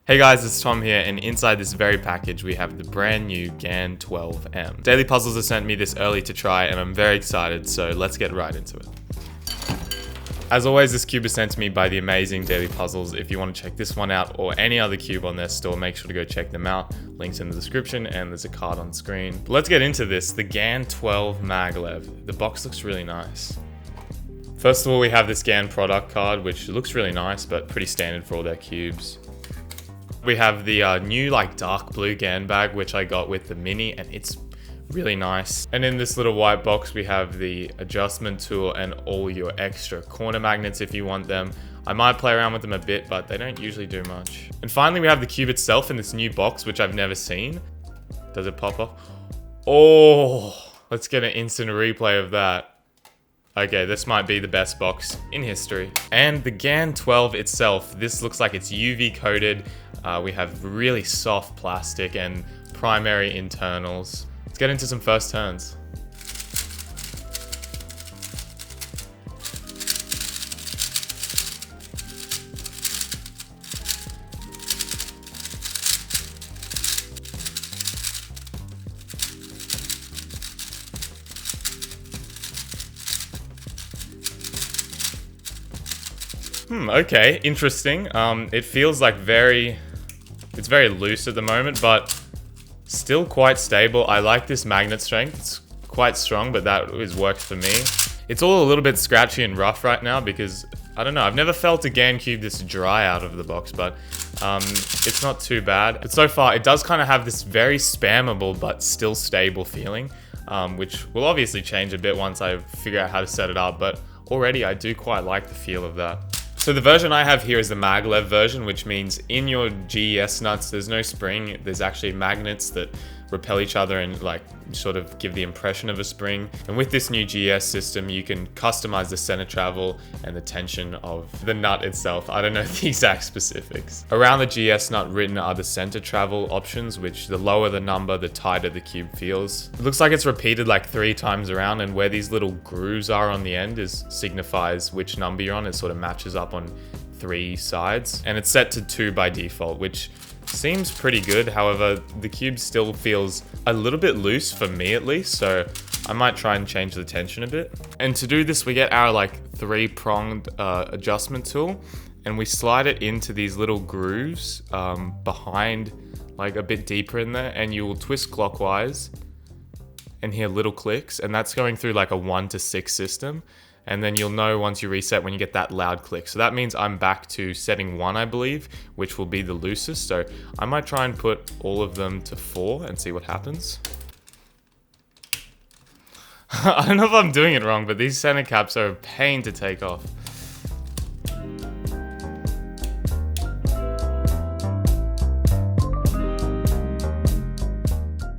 Hey guys, it's Tom here, and inside this very package we have the brand new GAN 12M. Daily Puzzles has sent me this early to try, and I'm very excited, so let's get right into it. As always, this cube is sent to me by the amazing Daily Puzzles. If you want to check this one out or any other cube on their store, make sure to go check them out. Links in the description and there's a card on screen. But let's get into this, the GAN 12 Maglev. The box looks really nice. First of all, we have this GAN product card, which looks really nice, but pretty standard for all their cubes. We have the new dark blue GAN bag, which I got with the mini, and it's really nice. And in this little white box, we have the adjustment tool and all your extra corner magnets if you want them. I might play around with them a bit, but they don't usually do much. And finally, we have the cube itself in this new box, which I've never seen. Does it pop off? Oh, let's get an instant replay of that. Okay, this might be the best box in history. And the GAN 12 itself, this looks like it's UV coated. We have really soft plastic and primary internals. Let's get into some first turns. Okay, interesting. It feels like it's very loose at the moment, but still quite stable. I like this magnet strength. It's quite strong, but that works for me. It's all a little bit scratchy and rough right now because, I don't know, I've never felt a GAN cube this dry out of the box, but it's not too bad. But so far, it does kind of have this very spammable but still stable feeling, which will obviously change a bit once I figure out how to set it up, but already I do quite like the feel of that. So the version I have here is the Maglev version, which means in your GES nuts, there's no spring. There's actually magnets that repel each other and sort of give the impression of a spring. And with this new GES system, you can customize the center travel and the tension of the nut itself. I don't know the exact specifics. Around the GES nut written are the center travel options, which the lower the number, the tighter the cube feels. It looks like it's repeated 3 times around, and where these little grooves are on the end signifies which number you're on. It sort of matches up on 3 sides, and it's set to 2 by default, which seems pretty good. However, the cube still feels a little bit loose for me at least, so I might try and change the tension a bit. And to do this, we get our 3-pronged adjustment tool, and we slide it into these little grooves behind, a bit deeper in there, and you will twist clockwise and hear little clicks, and that's going through a 1 to 6 system. And then you'll know once you reset when you get that loud click. So that means I'm back to setting 1, I believe, which will be the loosest. So I might try and put all of them to 4 and see what happens. I don't know if I'm doing it wrong, but these center caps are a pain to take off.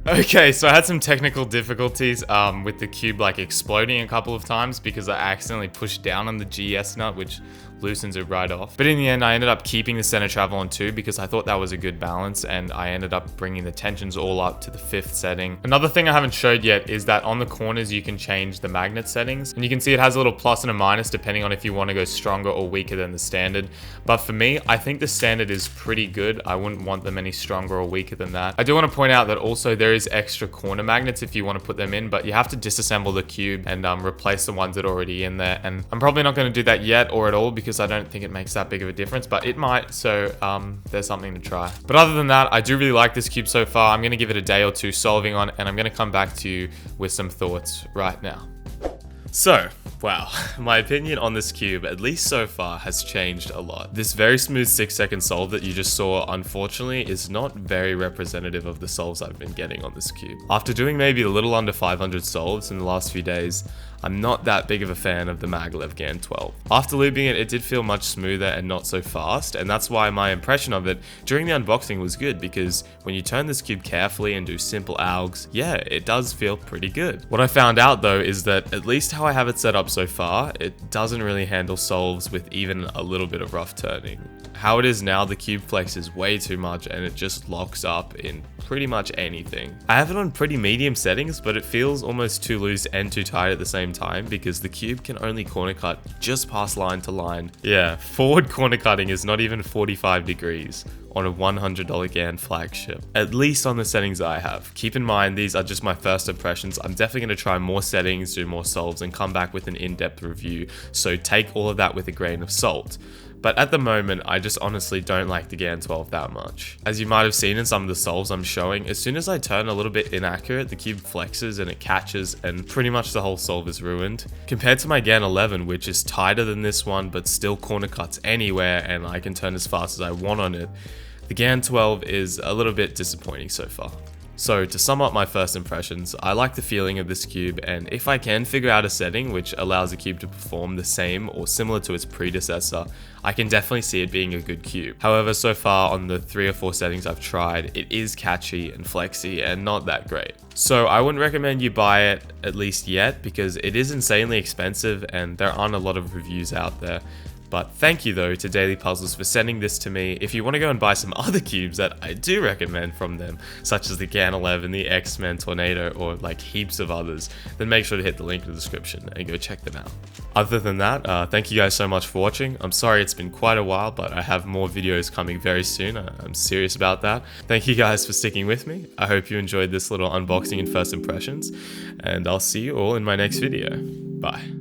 Okay, so I had some technical difficulties with the cube exploding a couple of times because I accidentally pushed down on the GS nut, which loosens it right off. But in the end, I ended up keeping the center travel on 2 because I thought that was a good balance, and I ended up bringing the tensions all up to the 5th setting. Another thing I haven't showed yet is that on the corners you can change the magnet settings, and you can see it has a little plus and a minus depending on if you want to go stronger or weaker than the standard. But for me, I think the standard is pretty good. I wouldn't want them any stronger or weaker than that. I do want to point out that also there is extra corner magnets if you want to put them in, but you have to disassemble the cube and replace the ones that are already in there. And I'm probably not going to do that yet or at all because I don't think it makes that big of a difference, but it might, so there's something to try. But other than that, I do really like this cube so far. I'm going to give it a day or 2 solving on, and I'm going to come back to you with some thoughts right now. So, wow, my opinion on this cube, at least so far, has changed a lot. This very smooth 6-second solve that you just saw, unfortunately, is not very representative of the solves I've been getting on this cube. After doing maybe a little under 500 solves in the last few days, I'm not that big of a fan of the Maglev GAN 12. After looping it, it did feel much smoother and not so fast, and that's why my impression of it during the unboxing was good, because when you turn this cube carefully and do simple algs, yeah, it does feel pretty good. What I found out though is that at least how I have it set up so far, it doesn't really handle solves with even a little bit of rough turning. How it is now, the cube flexes way too much and it just locks up in pretty much anything. I have it on pretty medium settings, but it feels almost too loose and too tight at the same same time because the cube can only corner cut just past line to line. Yeah, forward corner cutting is not even 45 degrees on a $100 GAN flagship, at least on the settings I have. Keep in mind, these are just my first impressions. I'm definitely going to try more settings, do more solves, and come back with an in-depth review, so take all of that with a grain of salt. But at the moment, I just honestly don't like the GAN 12 that much. As you might have seen in some of the solves I'm showing, as soon as I turn a little bit inaccurate, the cube flexes and it catches, and pretty much the whole solve is ruined. Compared to my GAN 11, which is tighter than this one, but still corner cuts anywhere, and I can turn as fast as I want on it, the GAN 12 is a little bit disappointing so far. So to sum up my first impressions, I like the feeling of this cube, and if I can figure out a setting which allows the cube to perform the same or similar to its predecessor, I can definitely see it being a good cube. However, so far on the 3 or 4 settings I've tried, it is catchy and flexy and not that great. So I wouldn't recommend you buy it, at least yet, because it is insanely expensive and there aren't a lot of reviews out there. But thank you though to Daily Puzzles for sending this to me. If you want to go and buy some other cubes that I do recommend from them, such as the GAN 11, the X-Men Tornado, or like heaps of others, then make sure to hit the link in the description and go check them out. Other than that, thank you guys so much for watching. I'm sorry it's been quite a while, but I have more videos coming very soon. I'm serious about that. Thank you guys for sticking with me. I hope you enjoyed this little unboxing and first impressions, and I'll see you all in my next video. Bye.